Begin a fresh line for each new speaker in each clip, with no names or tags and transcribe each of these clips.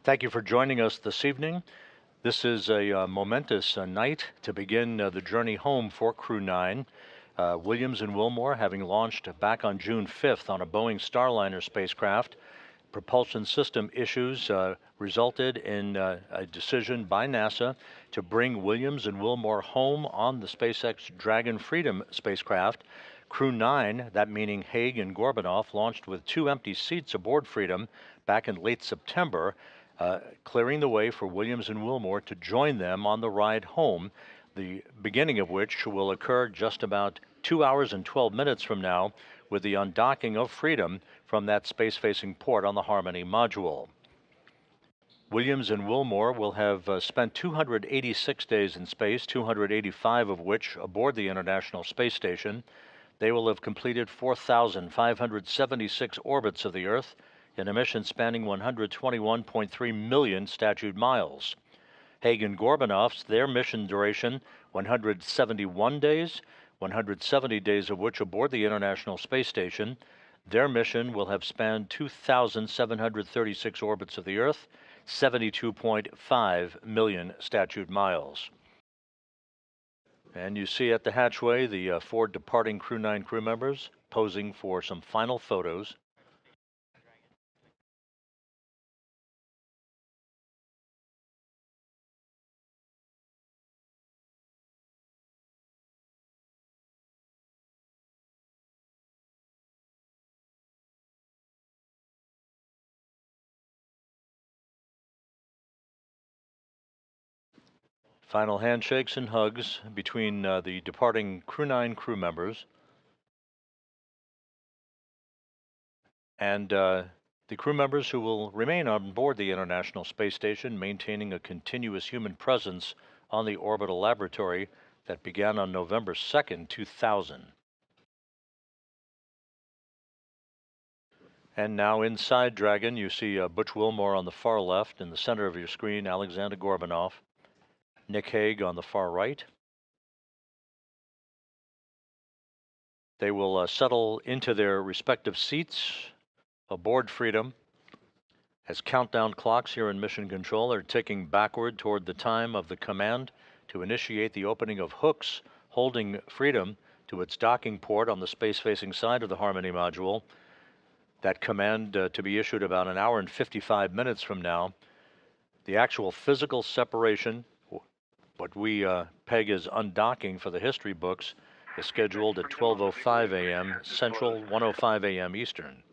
Thank you for joining us this evening. This is a momentous night to begin the journey home for Crew 9. Williams and Wilmore, having launched back on June 5th on a Boeing Starliner spacecraft, propulsion system issues resulted in a decision by NASA to bring Williams and Wilmore home on the SpaceX Dragon Freedom spacecraft. Crew 9, that meaning Hague and Gorbanoff, launched with 2 empty seats aboard Freedom back in late September, clearing the way for Williams and Wilmore to join them on the ride home, the beginning of which will occur just about 2 hours and 12 minutes from now with the undocking of Freedom from that space-facing port on the Harmony module. Williams and Wilmore will have spent 286 days in space, 285 of which aboard the International Space Station. They will have completed 4,576 orbits of the Earth in a mission spanning 121.3 million statute miles. Hague and Gorbanoff's, their mission duration, 171 days, 170 days of which aboard the International Space Station. Their mission will have spanned 2,736 orbits of the Earth, 72.5 million statute miles. And you see at the hatchway the 4 departing Crew 9 crew members posing for some final photos. Final handshakes and hugs between the departing Crew 9 crew members and the crew members who will remain on board the International Space Station, maintaining a continuous human presence on the orbital laboratory that began on November 2nd, 2000. And now inside Dragon, you see Butch Wilmore on the far left. In the center of your screen, Alexander Gorbanoff. Nick Hague on the far right. They will settle into their respective seats aboard Freedom as countdown clocks here in Mission Control are ticking backward toward the time of the command to initiate the opening of hooks holding Freedom to its docking port on the space-facing side of the Harmony module. That command to be issued about an hour and 55 minutes from now. The actual physical separation, what we peg as undocking for the history books, is scheduled at 12:05 a.m. Central, 1:05 a.m. Eastern.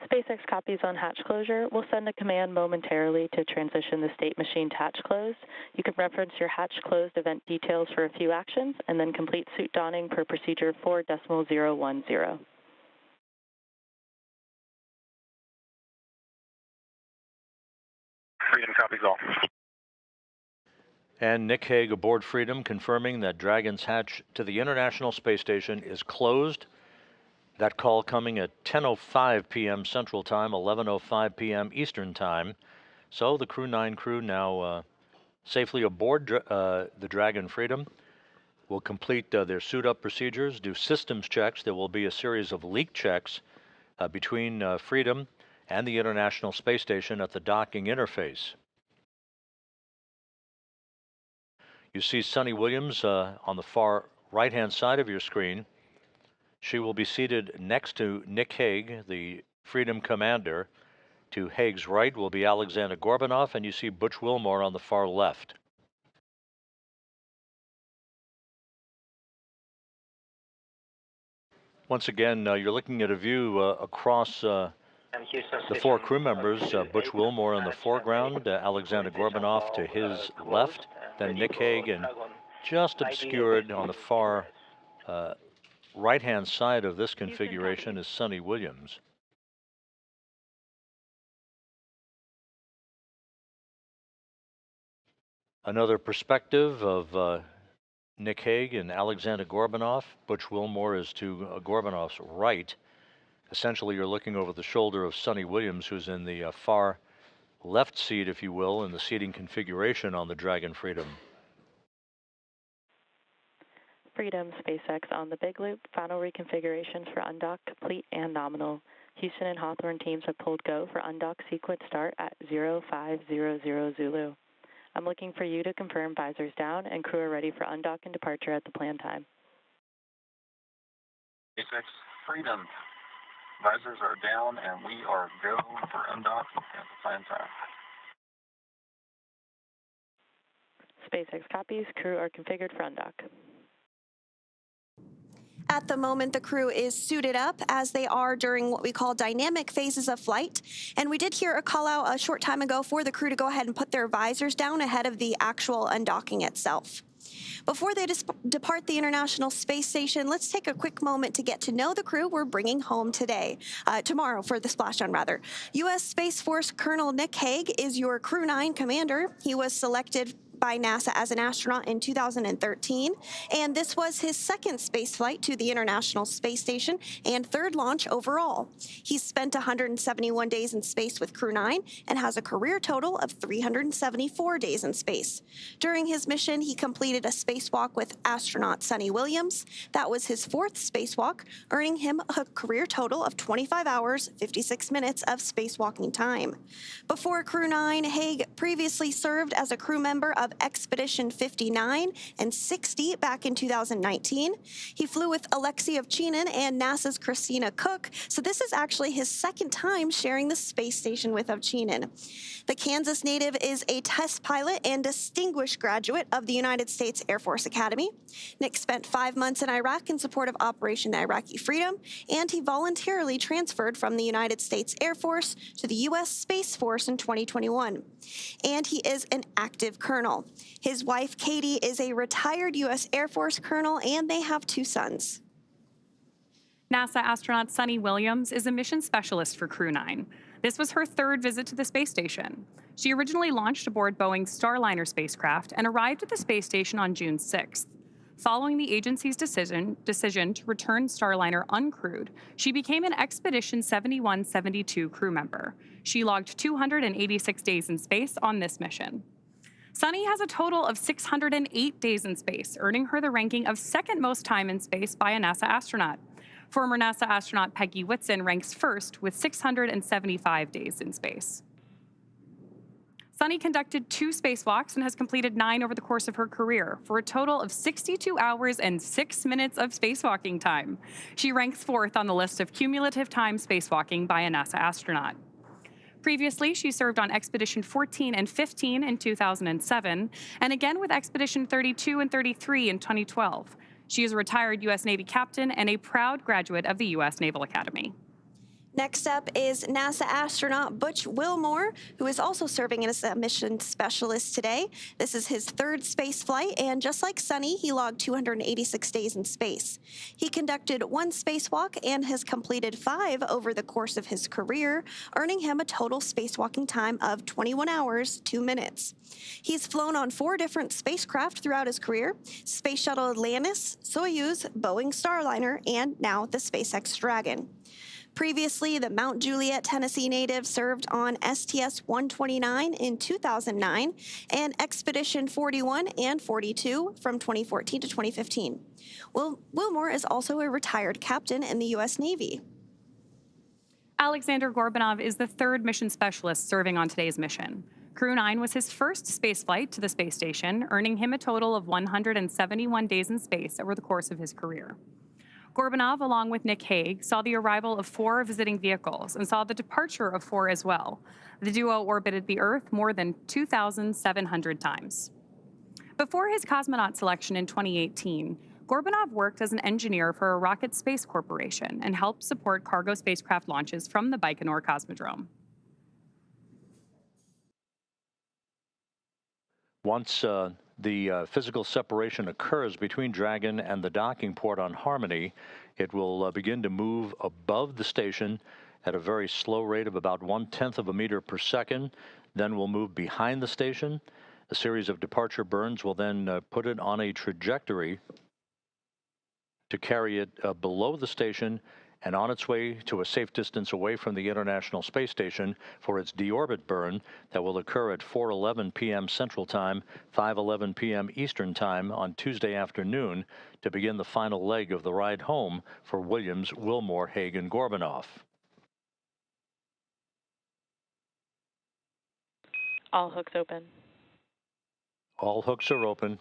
SpaceX copies on hatch closure. We'll send a command momentarily to transition the state machine to hatch closed. You can reference your hatch closed event details for a few actions and then complete suit donning per procedure 4.010.
Freedom copies all.
And Nick Hague aboard Freedom confirming that Dragon's hatch to the International Space Station is closed. That call coming at 10:05 p.m. Central Time, 11:05 p.m. Eastern Time. So the Crew 9 crew now safely aboard the Dragon Freedom will complete their suit-up procedures, do systems checks. There will be a series of leak checks between Freedom and the International Space Station at the docking interface. You see Sunny Williams on the far right-hand side of your screen. She will be seated next to Nick Hague, the Freedom commander. To Hague's right will be Alexander Gorbanoff, and you see Butch Wilmore on the far left. Once again, you're looking at a view across the 4 crew members, Butch Wilmore in the foreground, Alexander Gorbanoff to his left, then Nick Hague, and just obscured on the far right-hand side of this configuration is Sunny Williams. Another perspective of Nick Hague and Alexander Gorbanoff. Butch Wilmore is to Gorbanoff's right. Essentially, you're looking over the shoulder of Sunny Williams, who's in the far left seat, if you will, in the seating configuration on the Dragon Freedom.
Freedom, SpaceX on the big loop. Final reconfigurations for undock complete and nominal. Houston and Hawthorne teams have pulled go for undock sequence start at 0500 Zulu. I'm looking for you to confirm visors down and crew are ready for undock and departure at the planned time.
SpaceX Freedom. Visors are down and we are go for undock at the planned time.
SpaceX copies. Crew are configured for undock.
At the moment, the crew is suited up as they are during what we call dynamic phases of flight. And we did hear a call out a short time ago for the crew to go ahead and put their visors down ahead of the actual undocking itself. Before they depart the International Space Station, let's take a quick moment to get to know the crew we're bringing home tomorrow for the splashdown rather. U.S. Space Force Colonel Nick Hague is your Crew 9 commander. He was selected by NASA as an astronaut in 2013, and this was his second space flight to the International Space Station and third launch overall. He's spent 171 days in space with Crew 9 and has a career total of 374 days in space. During his mission, he completed a spacewalk with astronaut Sonny Williams. That was his fourth spacewalk, earning him a career total of 25 hours, 56 minutes of spacewalking time. Before Crew 9, Hague previously served as a crew member of Expedition 59 and 60 back in 2019. He flew with Alexei Ovchinin and NASA's Christina Koch, so this is actually his second time sharing the space station with Ovchinin. The Kansas native is a test pilot and distinguished graduate of the United States Air Force Academy. Nick spent 5 months in Iraq in support of Operation Iraqi Freedom, and he voluntarily transferred from the United States Air Force to the U.S. Space Force in 2021. And he is an active colonel. His wife, Katie, is a retired U.S. Air Force colonel, and they have 2 sons.
NASA astronaut Sonny Williams is a mission specialist for Crew 9. This was her third visit to the space station. She originally launched aboard Boeing's Starliner spacecraft and arrived at the space station on June 6th. Following the agency's decision to return Starliner uncrewed, she became an Expedition 71-72 crew member. She logged 286 days in space on this mission. Sonny has a total of 608 days in space, earning her the ranking of second most time in space by a NASA astronaut. Former NASA astronaut Peggy Whitson ranks first with 675 days in space. Sonny conducted 2 spacewalks and has completed 9 over the course of her career, for a total of 62 hours and 6 minutes of spacewalking time. She ranks 4th on the list of cumulative time spacewalking by a NASA astronaut. Previously, she served on Expedition 14 and 15 in 2007, and again with Expedition 32 and 33 in 2012. She is a retired U.S. Navy captain and a proud graduate of the U.S. Naval Academy.
Next up is NASA astronaut Butch Wilmore, who is also serving as a mission specialist today. This is his third space flight, and just like Sonny, he logged 286 days in space. He conducted 1 spacewalk and has completed 5 over the course of his career, earning him a total spacewalking time of 21 hours, 2 minutes. He's flown on 4 different spacecraft throughout his career: Space Shuttle Atlantis, Soyuz, Boeing Starliner, and now the SpaceX Dragon. Previously, the Mount Juliet, Tennessee native served on STS-129 in 2009 and Expedition 41 and 42 from 2014 to 2015. Wilmore is also a retired captain in the U.S. Navy.
Alexander Gorbanov is the 3rd mission specialist serving on today's mission. Crew 9 was his first spaceflight to the space station, earning him a total of 171 days in space over the course of his career. Gorbanov, along with Nick Hague, saw the arrival of 4 visiting vehicles and saw the departure of 4 as well. The duo orbited the Earth more than 2,700 times. Before his cosmonaut selection in 2018, Gorbanov worked as an engineer for a rocket space corporation and helped support cargo spacecraft launches from the Baikonur Cosmodrome.
Once the physical separation occurs between Dragon and the docking port on Harmony, it will begin to move above the station at a very slow rate of about 1/10 of a meter per second. Then will move behind the station. A series of departure burns will then put it on a trajectory to carry it below the station and on its way to a safe distance away from the International Space Station for its deorbit burn that will occur at 4:11 p.m. Central Time, 5:11 p.m. Eastern Time on Tuesday afternoon to begin the final leg of the ride home for Williams, Wilmore, Hague, and Gorbanov.
All hooks open.
All hooks are open.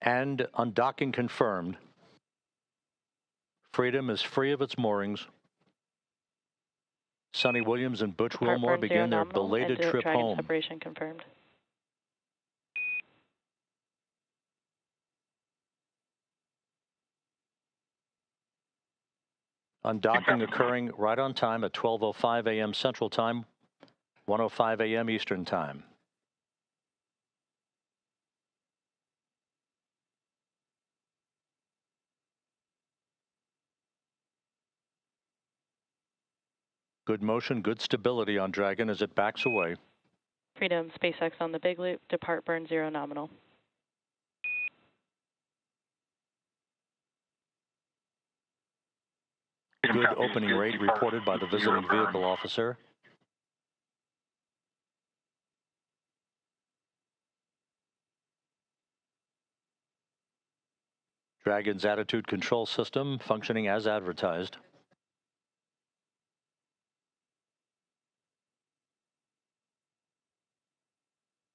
And undocking confirmed. Freedom is free of its moorings. Sonny Williams and Butch Wilmore begin their belated trip
Dragon
home.
Separation confirmed.
Undocking occurring right on time at 12:05 a.m. Central Time, 1:05 a.m. Eastern Time. Good motion, good stability on Dragon as it backs away.
Freedom, SpaceX on the big loop, depart burn 0 nominal.
Good opening rate reported by the visiting vehicle officer. Dragon's attitude control system functioning as advertised.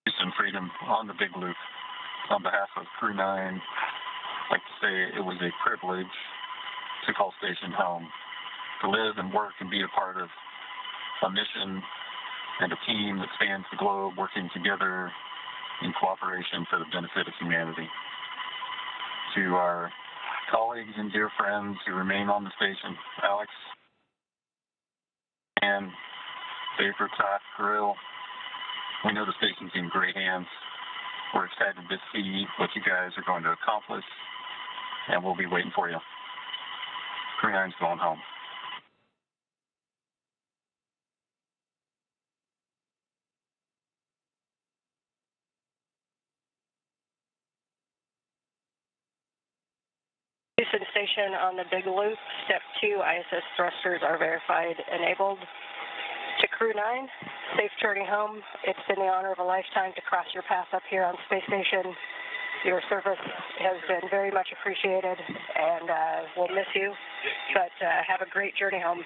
Houston Freedom on the big loop. On behalf of Crew 9, I'd like to say it was a privilege to call station home, to live and work and be a part of a mission and a team that spans the globe, working together in cooperation for the benefit of humanity. To our colleagues and dear friends who remain on the station, Alex and Dave Bertot, Grill, we know the station's in great hands. We're excited to see what you guys are going to accomplish, and we'll be waiting for you. Crew 9's going home.
Houston Station on the big loop. Step 2, ISS thrusters are verified enabled. To Crew 9, safe journey home. It's been the honor of a lifetime to cross your path up here on Space Station. Your service has been very much appreciated, and we'll miss you, but have a great journey home.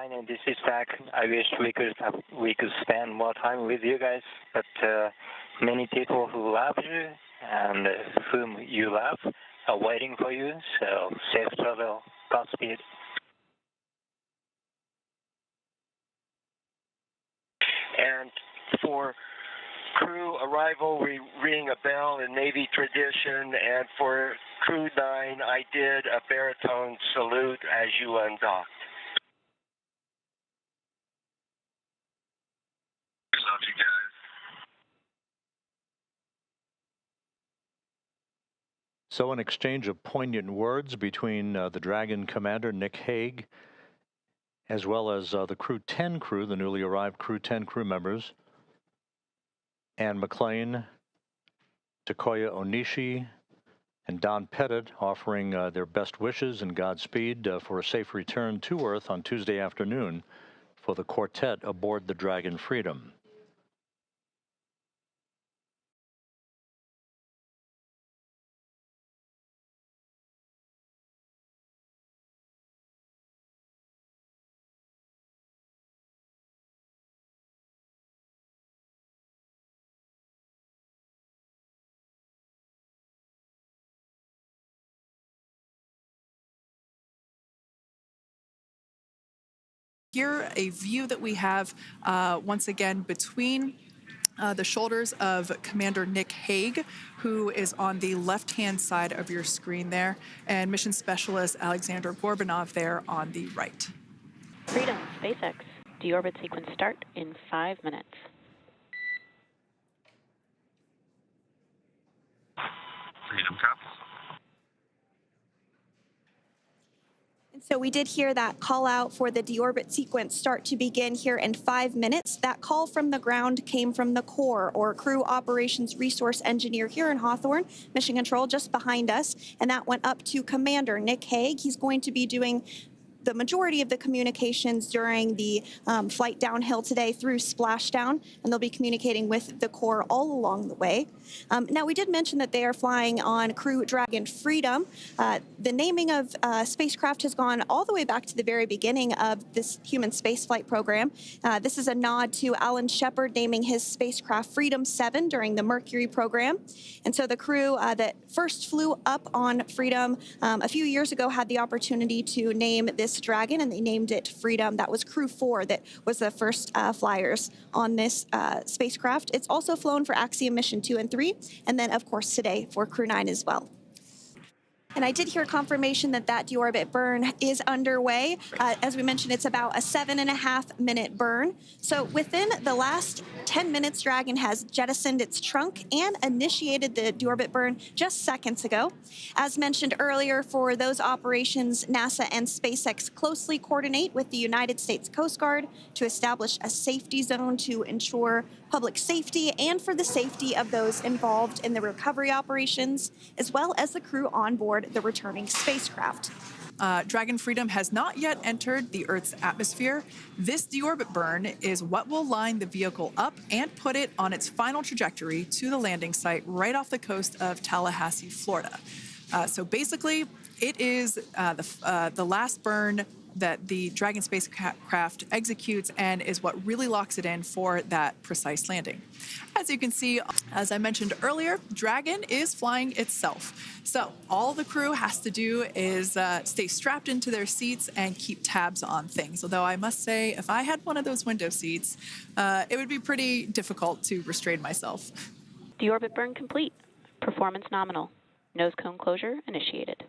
And this is Zach. I wish we could spend more time with you guys, but many people who love you and whom you love are waiting for you. So safe travel, Godspeed.
And for crew arrival, we ring a bell in Navy tradition, and for Crew 9, I did a baritone salute as you undocked.
Love you guys.
So an exchange of poignant words between the Dragon commander, Nick Hague, as well as the Crew 10 crew, the newly arrived Crew 10 crew members, Ann McLean, Takoya Onishi, and Don Pettit, offering their best wishes and Godspeed for a safe return to Earth on Tuesday afternoon for the quartet aboard the Dragon Freedom.
Here, a view that we have once again between the shoulders of Commander Nick Hague, who is on the left-hand side of your screen there, and Mission Specialist Alexander Gorbanov there on the right.
Freedom, SpaceX. Deorbit sequence start in 5 minutes.
Freedom cops.
So we did hear that call out for the deorbit sequence start to begin here in 5 minutes. That call from the ground came from the core, or Crew Operations Resource Engineer here in Hawthorne, Mission Control just behind us, and that went up to Commander Nick Hague. He's going to be doing the majority of the communications during the flight downhill today through splashdown, and they'll be communicating with the core all along the way. Now, we did mention that they are flying on Crew Dragon Freedom. The naming of spacecraft has gone all the way back to the very beginning of this human spaceflight program. This is a nod to Alan Shepard naming his spacecraft Freedom 7 during the Mercury program. And so the crew that first flew up on Freedom a few years ago had the opportunity to name this Dragon, and they named it Freedom. That was Crew 4 that was the first flyers on this spacecraft. It's also flown for Axiom Mission 2 and 3, and then, of course, today for Crew 9 as well. And I did hear confirmation that that deorbit burn is underway. As we mentioned, it's about a 7.5-minute burn. So within the last 10 minutes, Dragon has jettisoned its trunk and initiated the deorbit burn just seconds ago. As mentioned earlier, for those operations, NASA and SpaceX closely coordinate with the United States Coast Guard to establish a safety zone to ensure public safety and for the safety of those involved in the recovery operations, as well as the crew on board the returning spacecraft.
Dragon Freedom has not yet entered the Earth's atmosphere. This deorbit burn is what will line the vehicle up and put it on its final trajectory to the landing site right off the coast of Tallahassee, Florida. So basically, it is the last burn that the Dragon spacecraft executes and is what really locks it in for that precise landing. As you can see, as I mentioned earlier, Dragon is flying itself. So all the crew has to do is stay strapped into their seats and keep tabs on things. Although I must say, if I had one of those window seats, it would be pretty difficult to restrain myself.
Deorbit burn complete. Performance nominal. Nose cone closure initiated.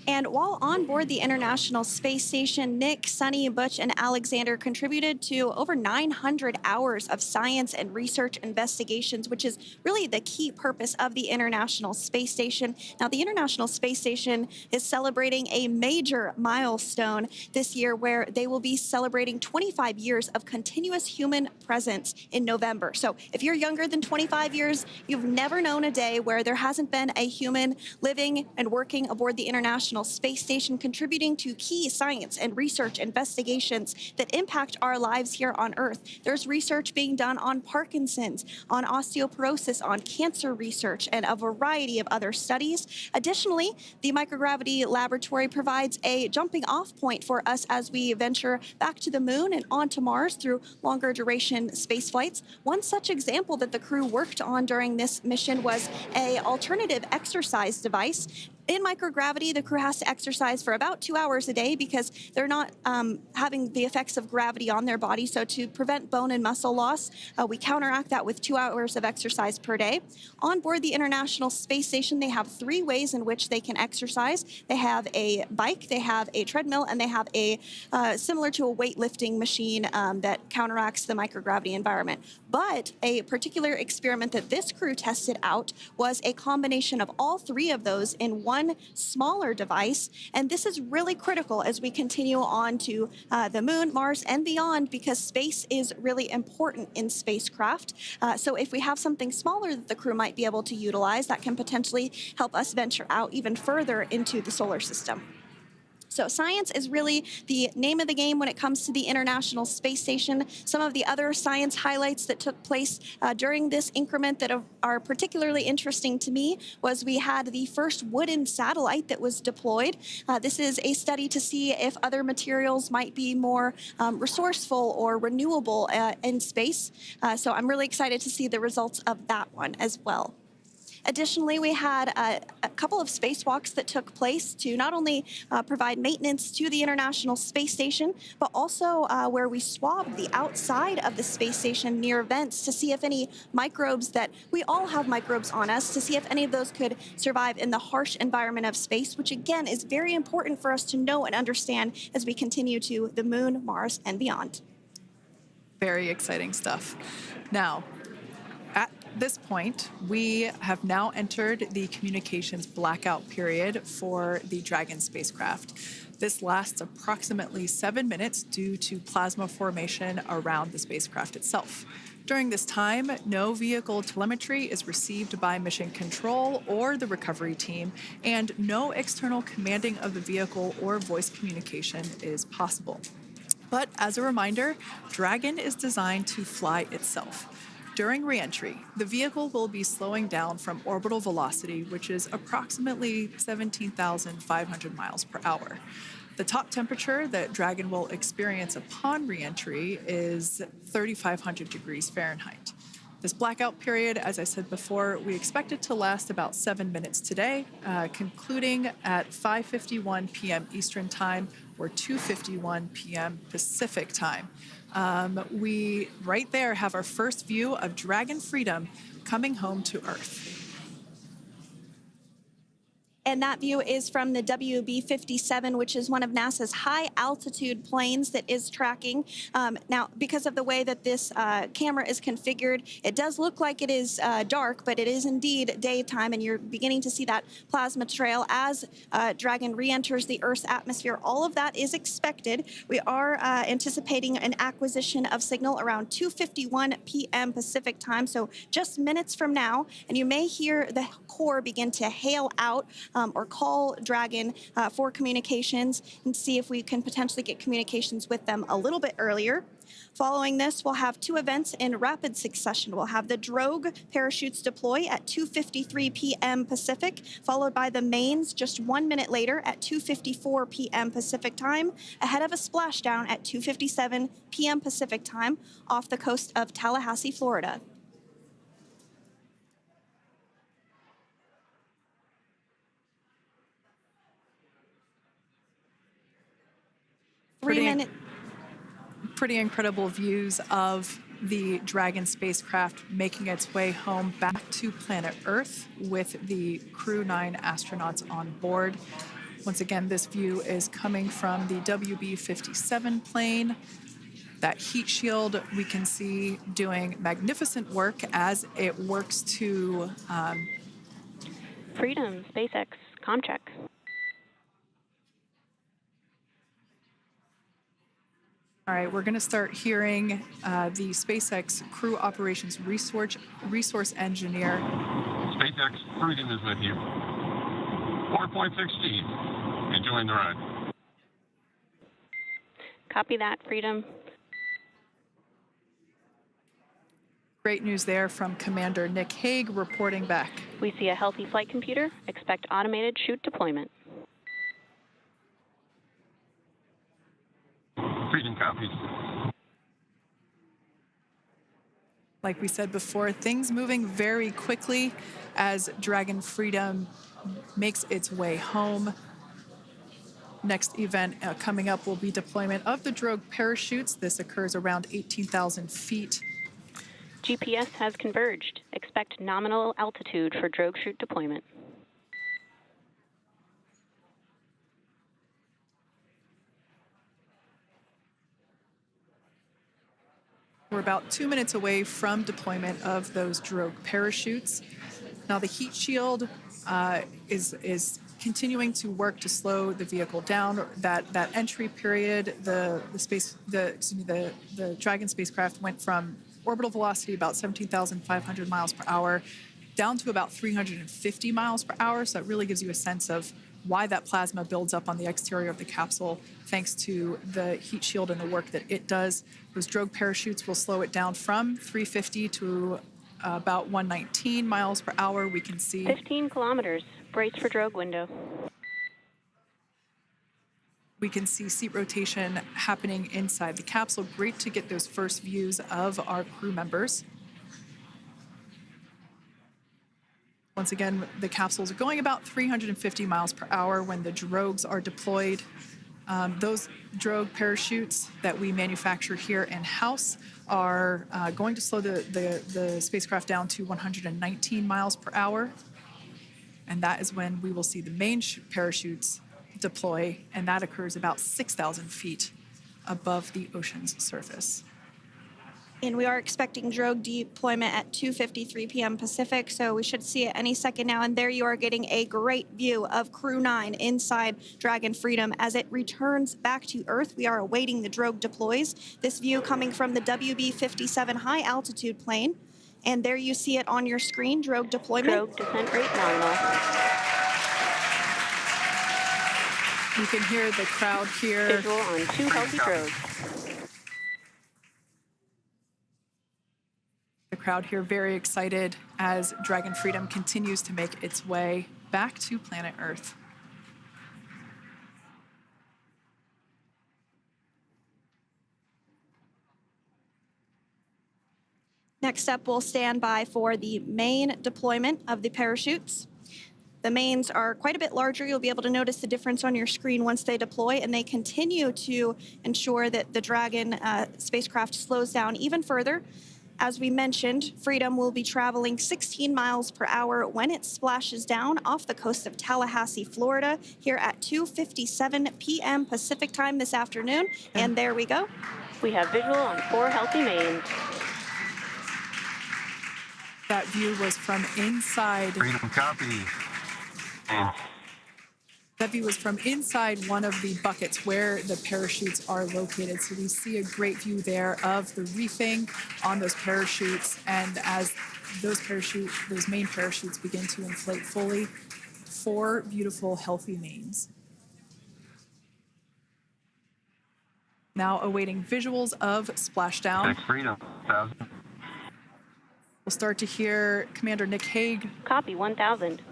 And while on board the International Space Station, Nick, Sunny, Butch, and Alexander contributed to over 900 hours of science and research investigations, which is really the key purpose of the International Space Station. Now, the International Space Station is celebrating a major milestone this year where they will be celebrating 25 years of continuous human presence in November. So if you're younger than 25 years, you've never known a day where there hasn't been a human living and working aboard the International Space Station, contributing to key science and research investigations that impact our lives here on Earth. There's research being done on Parkinson's, on osteoporosis, on cancer research, and a variety of other studies. Additionally, the microgravity laboratory provides a jumping off point for us as we venture back to the moon and onto Mars through longer duration space flights. One such example that the crew worked on during this mission was an alternative exercise device. In microgravity, the crew has to exercise for about 2 hours a day because they're not having the effects of gravity on their body. So to prevent bone and muscle loss, we counteract that with 2 hours of exercise per day. On board the International Space Station, they have 3 ways in which they can exercise. They have a bike, they have a treadmill, and they have a similar to a weightlifting machine that counteracts the microgravity environment. But a particular experiment that this crew tested out was a combination of all 3 of those in one smaller device. And this is really critical as we continue on to the moon, Mars, and beyond, because space is really important in spacecraft. So if we have something smaller that the crew might be able to utilize, that can potentially help us venture out even further into the solar system. So science is really the name of the game when it comes to the International Space Station. Some of the other science highlights that took place during this increment that are particularly interesting to me was we had the first wooden satellite that was deployed. This is a study to see if other materials might be more resourceful or renewable in space. So I'm really excited to see the results of that one as well. Additionally, we had a couple of spacewalks that took place to not only provide maintenance to the International Space Station, but also where we swabbed the outside of the space station near vents to see if any microbes that we all have microbes on us, to see if any of those could survive in the harsh environment of space, which again is very important for us to know and understand as we continue to the moon, Mars, and beyond.
Very exciting stuff. Now, at this point, we have now entered the communications blackout period for the Dragon spacecraft. This lasts approximately 7 minutes due to plasma formation around the spacecraft itself. During this time, no vehicle telemetry is received by mission control or the recovery team, and no external commanding of the vehicle or voice communication is possible. But as a reminder, Dragon is designed to fly itself. During reentry, the vehicle will be slowing down from orbital velocity, which is approximately 17,500 miles per hour. The top temperature that Dragon will experience upon reentry is 3,500 degrees Fahrenheit. This blackout period, as I said before, we expect it to last about 7 minutes today, concluding at 5:51 p.m. Eastern Time or 2:51 p.m. Pacific Time. We, right there, have our first view of Dragon Freedom coming home to Earth.
And that view is from the WB-57, which is one of NASA's high-altitude planes that is tracking. Now, because of the way that this camera is configured, it does look like it is dark, but it is indeed daytime, and you're beginning to see that plasma trail as Dragon re-enters the Earth's atmosphere. All of that is expected. We are anticipating an acquisition of signal around 2:51 p.m. Pacific Time, so just minutes from now, and you may hear the Corps begin to hail out or call Dragon for communications and see if we can potentially get communications with them a little bit earlier. Following this, we'll have two events in rapid succession. We'll have the drogue parachutes deploy at 2:53 p.m. Pacific, followed by the mains just 1 minute later at 2:54 p.m. Pacific Time, ahead of a splashdown at 2:57 p.m. Pacific Time off the coast of Tallahassee, Florida.
Pretty incredible views of the Dragon spacecraft making its way home back to planet Earth with the Crew 9 astronauts on board. Once again, this view is coming from the WB-57 plane. That heat shield we can see doing magnificent work as it works to...
Freedom, SpaceX, Comcheck.
All right, we're going to start hearing the SpaceX Crew Operations Resource Engineer.
SpaceX Freedom is with you. 4.16. Enjoying the ride.
Copy that, Freedom.
Great news there from Commander Nick Hague reporting back.
We see a healthy flight computer. Expect automated chute deployment.
Freedom copies.
Like we said before, things moving very quickly as Dragon Freedom makes its way home. Next event coming up will be deployment of the drogue parachutes. This occurs around 18,000 feet.
GPS has converged. Expect nominal altitude for drogue chute deployment.
We're about 2 minutes away from deployment of those drogue parachutes. Now the heat shield is continuing to work to slow the vehicle down. That entry period, the Dragon spacecraft went from orbital velocity about 17,500 miles per hour down to about 350 miles per hour. So that really gives you a sense of why that plasma builds up on the exterior of the capsule, thanks to the heat shield and the work that it does. Those drogue parachutes will slow it down from 350 to about 119 miles per hour. We can see
15 kilometers. Brace for drogue window.
We can see seat rotation happening inside the capsule. Great to get those first views of our crew members. Once again, the capsules are going about 350 miles per hour when the drogues are deployed. Those drogue parachutes that we manufacture here in-house are going to slow the spacecraft down to 119 miles per hour. And that is when we will see the main parachutes deploy, and that occurs about 6,000 feet above the ocean's surface.
And we are expecting drogue deployment at 2:53 p.m. Pacific, so we should see it any second now. And there you are getting a great view of Crew 9 inside Dragon Freedom as it returns back to Earth. We are awaiting the drogue deploys. This view coming from the WB-57 high altitude plane. And there you see it on your screen, drogue deployment.
Drogue descent rate nominal.
You can hear the crowd here.
Visual on 2 healthy drogues.
The crowd here very excited as Dragon Freedom continues to make its way back to planet Earth.
Next up, we'll stand by for the main deployment of the parachutes. The mains are quite a bit larger. You'll be able to notice the difference on your screen once they deploy, and they continue to ensure that the Dragon spacecraft slows down even further. As we mentioned, Freedom will be traveling 16 miles per hour when it splashes down off the coast of Tallahassee, Florida, here at 2:57 p.m. Pacific time this afternoon. And there we go.
We have visual on 4 healthy mains.
That view was from inside.
Freedom copy. And
That view was from inside one of the buckets where the parachutes are located. So we see a great view there of the reefing on those parachutes. And as those main parachutes begin to inflate fully, 4 beautiful, healthy mains. Now awaiting visuals of splashdown.
SpaceX Freedom 1000.
We'll start to hear Commander Nick Hague.
Copy 1000.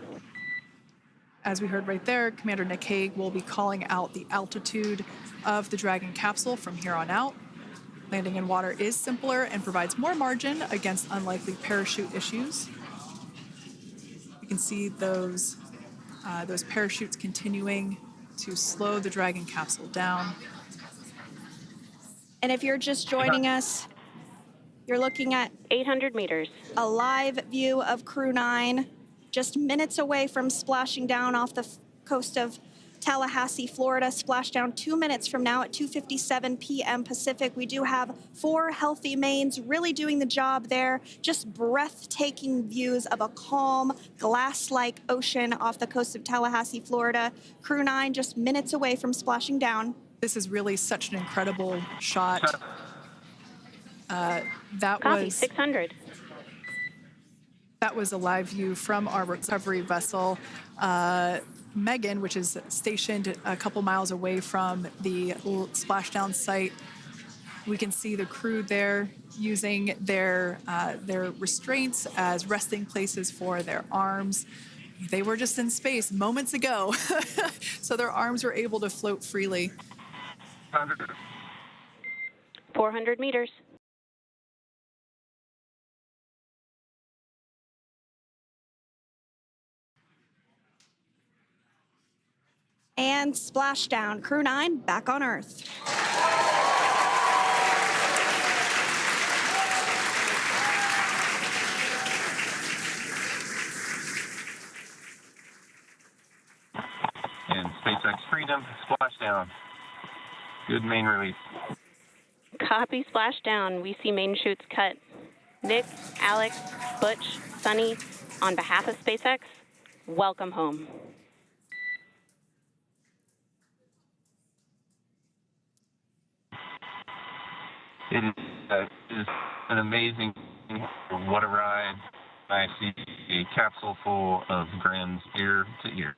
As we heard right there, Commander Nick Hague will be calling out the altitude of the Dragon capsule from here on out. Landing in water is simpler and provides more margin against unlikely parachute issues. You can see those parachutes continuing to slow the Dragon capsule down.
And if you're just joining us, you're looking at
800 meters.
a live view of Crew 9, just minutes away from splashing down off the coast of Tallahassee, Florida. Splash down 2 minutes from now at 2:57 p.m. Pacific. We do have 4 healthy mains really doing the job there. Just breathtaking views of a calm, glass-like ocean off the coast of Tallahassee, Florida. Crew 9 just minutes away from splashing down.
This is really such an incredible shot. That
Copy
was
600.
That was a live view from our recovery vessel, Megan, which is stationed a couple miles away from the splashdown site. We can see the crew there using their restraints as resting places for their arms. They were just in space moments ago, so their arms were able to float freely.
400 meters.
And splashdown. Crew 9 back on Earth.
And SpaceX Freedom, splashdown. Good main release.
Copy splashdown. We see main chutes cut. Nick, Alex, Butch, Sunny, on behalf of SpaceX, welcome home.
It is an amazing, what a ride. I see a capsule full of grins ear to ear.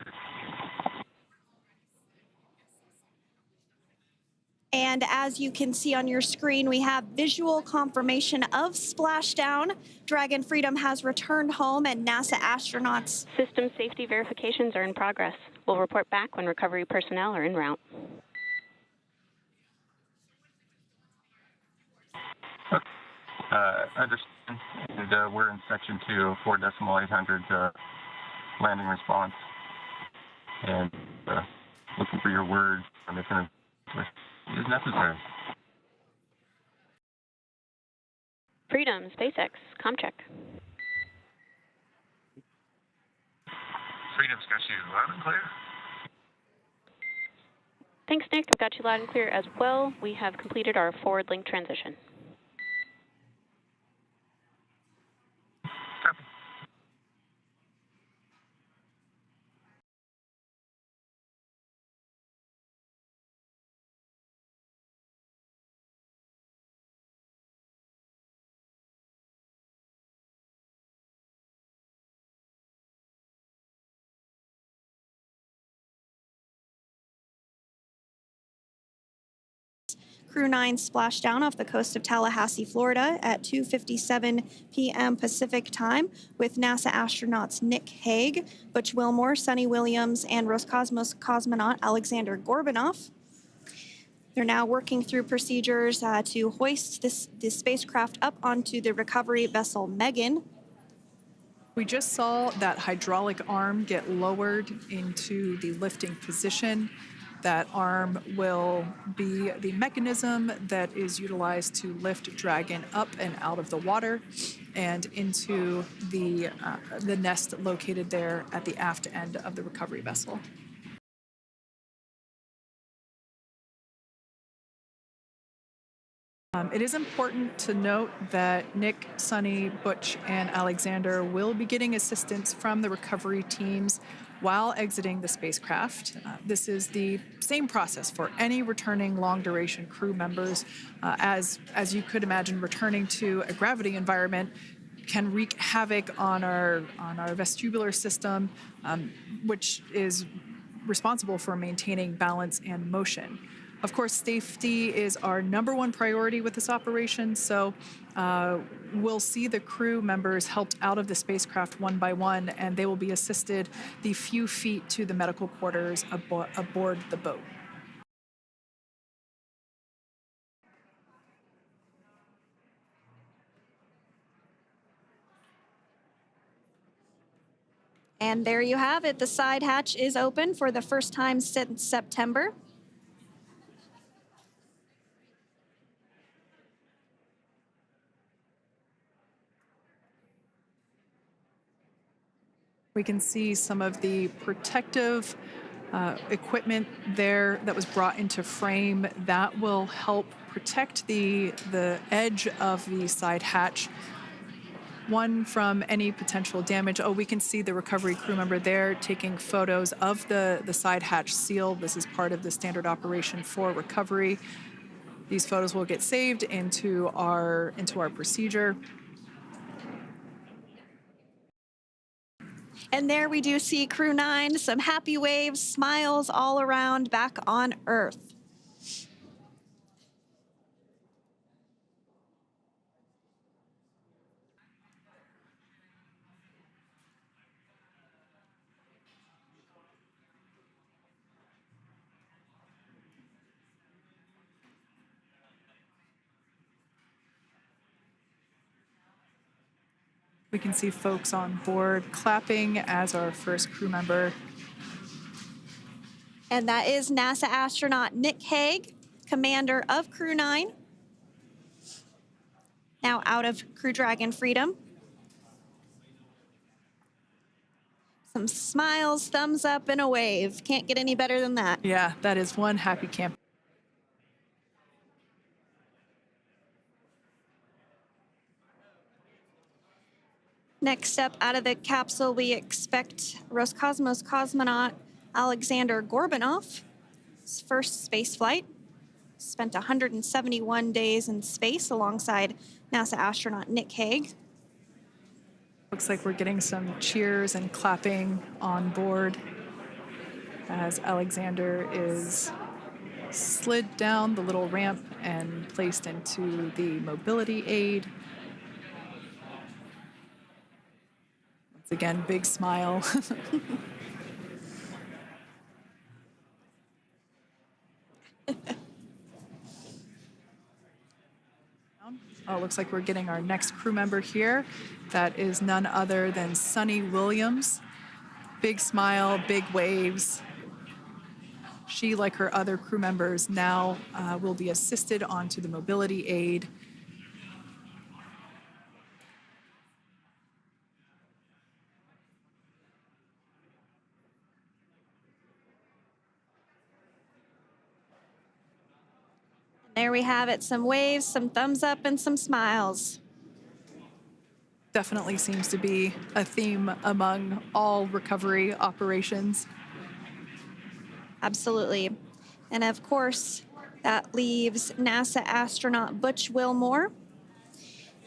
And as you can see on your screen, we have visual confirmation of splashdown. Dragon Freedom has returned home, and NASA astronauts.
System safety verifications are in progress. We'll report back when recovery personnel are en route.
Understand, and we're in section 2, 4.800 landing response, and looking for your word on if it is necessary.
Freedom, SpaceX, ComCheck.
Freedom's got you loud and clear.
Thanks, Nick. I've got you loud and clear as well. We have completed our forward link transition.
Crew 9 splashed down off the coast of Tallahassee, Florida at 2:57 p.m. Pacific time with NASA astronauts Nick Hague, Butch Wilmore, Sonny Williams, and Roscosmos cosmonaut Alexander Gorbanov. They're now working through procedures to hoist this spacecraft up onto the recovery vessel Megan.
We just saw that hydraulic arm get lowered into the lifting position. That arm will be the mechanism that is utilized to lift Dragon up and out of the water and into the nest located there at the aft end of the recovery vessel. It is important to note that Nick, Sonny, Butch, and Alexander will be getting assistance from the recovery teams while exiting the spacecraft. This is the same process for any returning long-duration crew members. As you could imagine, returning to a gravity environment can wreak havoc on our vestibular system, which is responsible for maintaining balance and motion. Of course, safety is our #1 priority with this operation, so we'll see the crew members helped out of the spacecraft one by one, and they will be assisted the few feet to the medical quarters aboard the boat.
And there you have it. The side hatch is open for the first time since September.
We can see some of the protective equipment there that was brought into frame that will help protect the edge of the side hatch. One, from any potential damage. Oh, we can see the recovery crew member there taking photos of the side hatch seal. This is part of the standard operation for recovery. These photos will get saved into our procedure.
And there we do see Crew 9, some happy waves, smiles all around back on Earth.
We can see folks on board clapping as our first crew member.
And that is NASA astronaut Nick Hague, commander of Crew 9, now out of Crew Dragon Freedom. Some smiles, thumbs up, and a wave. Can't get any better than that.
Yeah, that is one happy camper.
Next up out of the capsule, we expect Roscosmos cosmonaut Alexander Gorbanov. His first space flight. Spent 171 days in space alongside NASA astronaut Nick Hague.
Looks like we're getting some cheers and clapping on board as Alexander is slid down the little ramp and placed into the mobility aid. Once again, big smile. Oh, looks like we're getting our next crew member here. That is none other than Sonny Williams. Big smile, big waves. She, like her other crew members, now will be assisted onto the mobility aid.
There we have it, some waves, some thumbs up, and some smiles.
Definitely seems to be a theme among all recovery operations.
Absolutely. And of course, that leaves NASA astronaut Butch Wilmore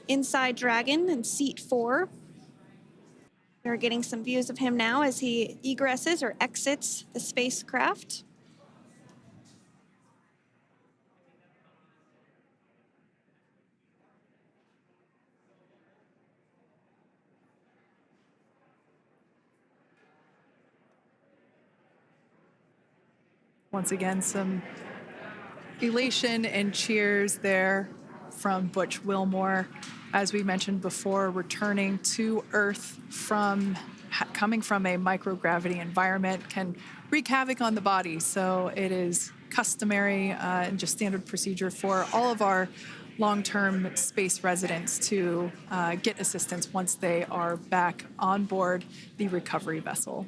inside Dragon in seat 4. We're getting some views of him now as he egresses or exits the spacecraft.
Once again, some elation and cheers there from Butch Wilmore. As we mentioned before, returning to Earth from coming from a microgravity environment can wreak havoc on the body. So it is customary and just standard procedure for all of our long-term space residents to get assistance once they are back on board the recovery vessel.